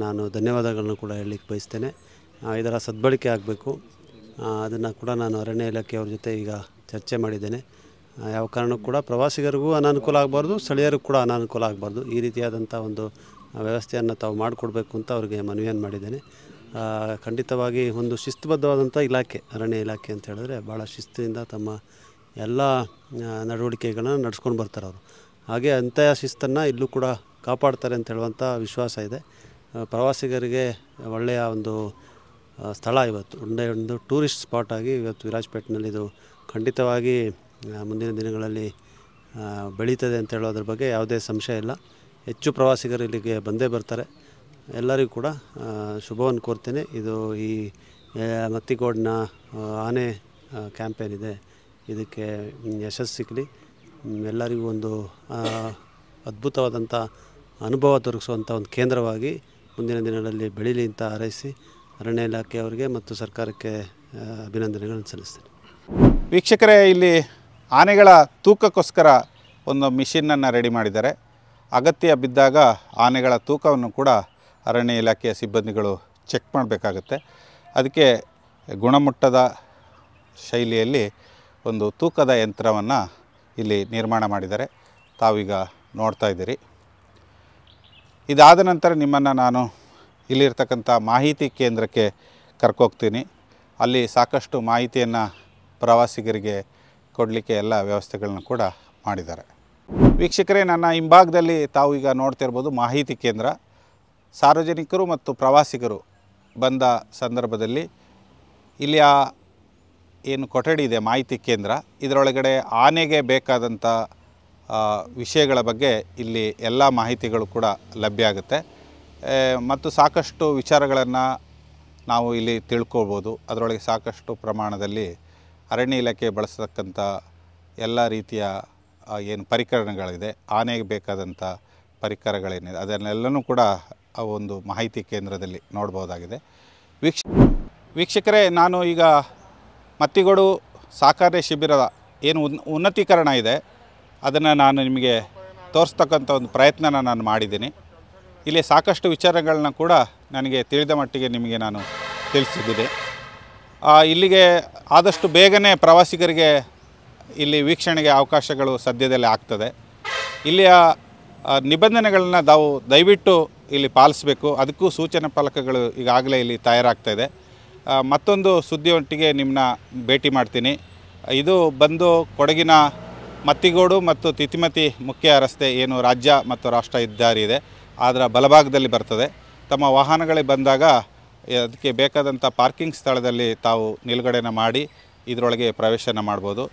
ನಾನು ಧನ್ಯವಾದಗಳನ್ನು ಕೂಡ ಹೇಳಲಿಕ್ಕೆ ಬಯಸ್ತೇನೆ. ಇದರ ಸದ್ಬಳಕೆ ಆಗಬೇಕು, ಅದನ್ನು ಕೂಡ ನಾನು ಅರಣ್ಯ ಇಲಾಖೆಯವ್ರ ಜೊತೆ ಈಗ ಚರ್ಚೆ ಮಾಡಿದ್ದೇನೆ. ಯಾವ ಕಾರಣಕ್ಕೂ ಕೂಡ ಪ್ರವಾಸಿಗರಿಗೂ ಅನಾನುಕೂಲ ಆಗಬಾರ್ದು, ಸ್ಥಳೀಯರಿಗೂ ಕೂಡ ಅನಾನುಕೂಲ ಆಗಬಾರ್ದು. ಈ ರೀತಿಯಾದಂಥ ಒಂದು ವ್ಯವಸ್ಥೆಯನ್ನು ತಾವು ಮಾಡಿಕೊಡ್ಬೇಕು ಅಂತ ಅವರಿಗೆ ಮನವಿಯನ್ನು ಮಾಡಿದ್ದೇನೆ. ಖಂಡಿತವಾಗಿ ಒಂದು ಶಿಸ್ತುಬದ್ಧವಾದಂಥ ಇಲಾಖೆ, ಅರಣ್ಯ ಇಲಾಖೆ ಅಂತ ಹೇಳಿದ್ರೆ ಭಾಳ ಶಿಸ್ತಿನಿಂದ ತಮ್ಮ ಎಲ್ಲ ನಡವಳಿಕೆಗಳನ್ನು ನಡೆಸ್ಕೊಂಡು ಬರ್ತಾರೆ ಅವರು. ಹಾಗೆ ಅಂಥ ಶಿಸ್ತನ್ನು ಇಲ್ಲೂ ಕೂಡ ಕಾಪಾಡ್ತಾರೆ ಅಂತ ಹೇಳುವಂಥ ವಿಶ್ವಾಸ ಇದೆ. ಪ್ರವಾಸಿಗರಿಗೆ ಒಳ್ಳೆಯ ಒಂದು ಸ್ಥಳ ಇವತ್ತು ಒಂದು ಟೂರಿಸ್ಟ್ ಸ್ಪಾಟ್ ಆಗಿ ಇವತ್ತು ವಿರಾಜಪೇಟೆನಲ್ಲಿ ಇದು ಖಂಡಿತವಾಗಿ ಮುಂದಿನ ದಿನಗಳಲ್ಲಿ ಬೆಳೀತದೆ ಅಂತ ಹೇಳೋದ್ರ ಬಗ್ಗೆ ಯಾವುದೇ ಸಂಶಯ ಇಲ್ಲ. ಹೆಚ್ಚು ಪ್ರವಾಸಿಗರು ಇಲ್ಲಿಗೆ ಬಂದೇ ಬರ್ತಾರೆ. ಎಲ್ಲರಿಗೂ ಕೂಡ ಶುಭವನ್ನು ಕೋರ್ತೇನೆ. ಇದು ಈ ಮತ್ತಿಗೋಡಿನ ಆನೆ ಕ್ಯಾಂಪೇನ್ ಇದೆ, ಇದಕ್ಕೆ ಯಶಸ್ಸು ಸಿಗಲಿ. ಎಲ್ಲರಿಗೂ ಒಂದು ಅದ್ಭುತವಾದಂಥ ಅನುಭವ ದೊರಕಿಸುವಂಥ ಒಂದು ಕೇಂದ್ರವಾಗಿ ಮುಂದಿನ ದಿನಗಳಲ್ಲಿ ಬೆಳೀಲಿ ಅಂತ ಹಾರೈಸಿ ಅರಣ್ಯ ಇಲಾಖೆಯವರಿಗೆ ಮತ್ತು ಸರ್ಕಾರಕ್ಕೆ ಅಭಿನಂದನೆಗಳನ್ನು ಸಲ್ಲಿಸ್ತೇನೆ. ವೀಕ್ಷಕರೇ, ಇಲ್ಲಿ ಆನೆಗಳ ತೂಕಕ್ಕೋಸ್ಕರ ಒಂದು ಮಿಷಿನನ್ನು ರೆಡಿ ಮಾಡಿದ್ದಾರೆ. ಅಗತ್ಯ ಬಿದ್ದಾಗ ಆನೆಗಳ ತೂಕವನ್ನು ಕೂಡ ಅರಣ್ಯ ಇಲಾಖೆಯ ಸಿಬ್ಬಂದಿಗಳು ಚೆಕ್ ಮಾಡಬೇಕಾಗುತ್ತೆ. ಅದಕ್ಕೆ ಗುಣಮಟ್ಟದ ಶೈಲಿಯಲ್ಲಿ ಒಂದು ತೂಕದ ಯಂತ್ರವನ್ನು ಇಲ್ಲಿ ನಿರ್ಮಾಣ ಮಾಡಿದ್ದಾರೆ. ತಾವೀಗ ನೋಡ್ತಾ ಇದ್ದೀರಿ. ಇದಾದ ನಂತರ ನಿಮ್ಮನ್ನು ನಾನು ಇಲ್ಲಿರ್ತಕ್ಕಂಥ ಮಾಹಿತಿ ಕೇಂದ್ರಕ್ಕೆ ಕರ್ಕೋಗ್ತೀನಿ. ಅಲ್ಲಿ ಸಾಕಷ್ಟು ಮಾಹಿತಿಯನ್ನು ಪ್ರವಾಸಿಗರಿಗೆ ಕೊಡಲಿಕ್ಕೆ ಎಲ್ಲ ವ್ಯವಸ್ಥೆಗಳನ್ನು ಕೂಡ ಮಾಡಿದ್ದಾರೆ. ವೀಕ್ಷಕರೇ, ನನ್ನ ಹಿಂಭಾಗದಲ್ಲಿ ತಾವು ಈಗ ನೋಡ್ತಿರ್ಬೋದು ಮಾಹಿತಿ ಕೇಂದ್ರ. ಸಾರ್ವಜನಿಕರು ಮತ್ತು ಪ್ರವಾಸಿಗರು ಬಂದ ಸಂದರ್ಭದಲ್ಲಿ ಇಲ್ಲಿಯ ಏನು ಕೊಠಡಿ ಇದೆ ಮಾಹಿತಿ ಕೇಂದ್ರ, ಇದರೊಳಗಡೆ ಆನೆಗೆ ಬೇಕಾದಂಥ ವಿಷಯಗಳ ಬಗ್ಗೆ ಇಲ್ಲಿ ಎಲ್ಲ ಮಾಹಿತಿಗಳು ಕೂಡ ಲಭ್ಯ ಆಗುತ್ತೆ. ಮತ್ತು ಸಾಕಷ್ಟು ವಿಚಾರಗಳನ್ನು ನಾವು ಇಲ್ಲಿ ತಿಳ್ಕೊಳ್ಬೋದು. ಅದರೊಳಗೆ ಸಾಕಷ್ಟು ಪ್ರಮಾಣದಲ್ಲಿ ಅರಣ್ಯ ಇಲಾಖೆ ಬಳಸತಕ್ಕಂಥ ಎಲ್ಲ ರೀತಿಯ ಏನು ಪರಿಕರಗಳಿದೆ, ಆನೆಗೆ ಬೇಕಾದಂಥ ಪರಿಕರಗಳೇನಿದೆ ಅದನ್ನೆಲ್ಲನೂ ಕೂಡ ಆ ಒಂದು ಮಾಹಿತಿ ಕೇಂದ್ರದಲ್ಲಿ ನೋಡ್ಬೋದಾಗಿದೆ. ವೀಕ್ಷಕರೇ, ನಾನು ಈಗ ಮತ್ತಿಗೋಡು ಸಾಕಾನೆ ಶಿಬಿರದ ಏನು ಉನ್ನತೀಕರಣ ಇದೆ ಅದನ್ನು ನಾನು ನಿಮಗೆ ತೋರಿಸ್ತಕ್ಕಂಥ ಒಂದು ಪ್ರಯತ್ನನ ನಾನು ಮಾಡಿದ್ದೀನಿ. ಇಲ್ಲಿ ಸಾಕಷ್ಟು ವಿಚಾರಗಳನ್ನ ಕೂಡ ನನಗೆ ತಿಳಿದ ಮಟ್ಟಿಗೆ ನಿಮಗೆ ನಾನು ತಿಳಿಸಿದ್ದೀನಿ. ಇಲ್ಲಿಗೆ ಆದಷ್ಟು ಬೇಗನೆ ಪ್ರವಾಸಿಗರಿಗೆ ಇಲ್ಲಿ ವೀಕ್ಷಣೆಗೆ ಅವಕಾಶಗಳು ಸದ್ಯದಲ್ಲೇ ಆಗ್ತದೆ. ಇಲ್ಲಿಯ ನಿಬಂಧನೆಗಳನ್ನ ದಯವಿಟ್ಟು ಇಲ್ಲಿ ಪಾಲಿಸಬೇಕು. ಅದಕ್ಕೂ ಸೂಚನಾ ಫಲಕಗಳು ಈಗಾಗಲೇ ಇಲ್ಲಿ ತಯಾರಾಗ್ತಾಯಿದೆ. ಮತ್ತೊಂದು ಸುದ್ದಿಯೊಟ್ಟಿಗೆ ನಿಮ್ಮನ್ನ ಭೇಟಿ ಮಾಡ್ತೀನಿ. ಇದು ಬಂದು ಕೊಡಗಿನ ಮತ್ತಿಗೋಡು ಮತ್ತು ತಿತಿಮತಿ ಮುಖ್ಯ ರಸ್ತೆ ಏನು ರಾಜ್ಯ ಮತ್ತು ರಾಷ್ಟ್ರ ಹೆದ್ದಾರಿ ಇದೆ ಅದರ ಬಲಭಾಗದಲ್ಲಿ ಬರ್ತದೆ. ತಮ್ಮ ವಾಹನಗಳಿಗೆ ಬಂದಾಗ ಅದಕ್ಕೆ ಬೇಕಾದಂಥ ಪಾರ್ಕಿಂಗ್ ಸ್ಥಳದಲ್ಲಿ ತಾವು ನಿಲುಗಡೆನ ಮಾಡಿ ಇದರೊಳಗೆ ಪ್ರವೇಶನ ಮಾಡ್ಬೋದು.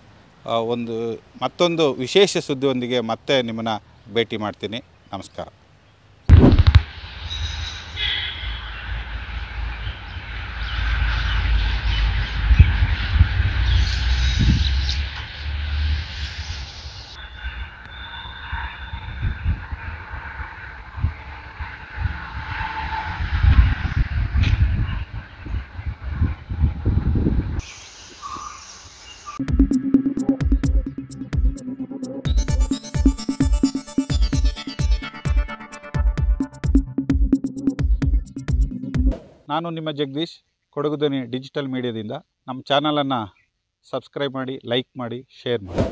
ಮತ್ತೊಂದು ವಿಶೇಷ ಸುದ್ದಿಯೊಂದಿಗೆ ಮತ್ತೆ ನಿಮ್ಮನ್ನು ಭೇಟಿ ಮಾಡ್ತೀನಿ. ನಮಸ್ಕಾರ. ನಾನು ನಿಮ್ಮ ಜಗದೀಶ್, ಕೊಡಗು ಧ್ವನಿ ಡಿಜಿಟಲ್ ಮೀಡಿಯಾದಿಂದ. ನಮ್ಮ ಚಾನಲನ್ನು ಸಬ್ಸ್ಕ್ರೈಬ್ ಮಾಡಿ, ಲೈಕ್ ಮಾಡಿ, ಶೇರ್ ಮಾಡಿ.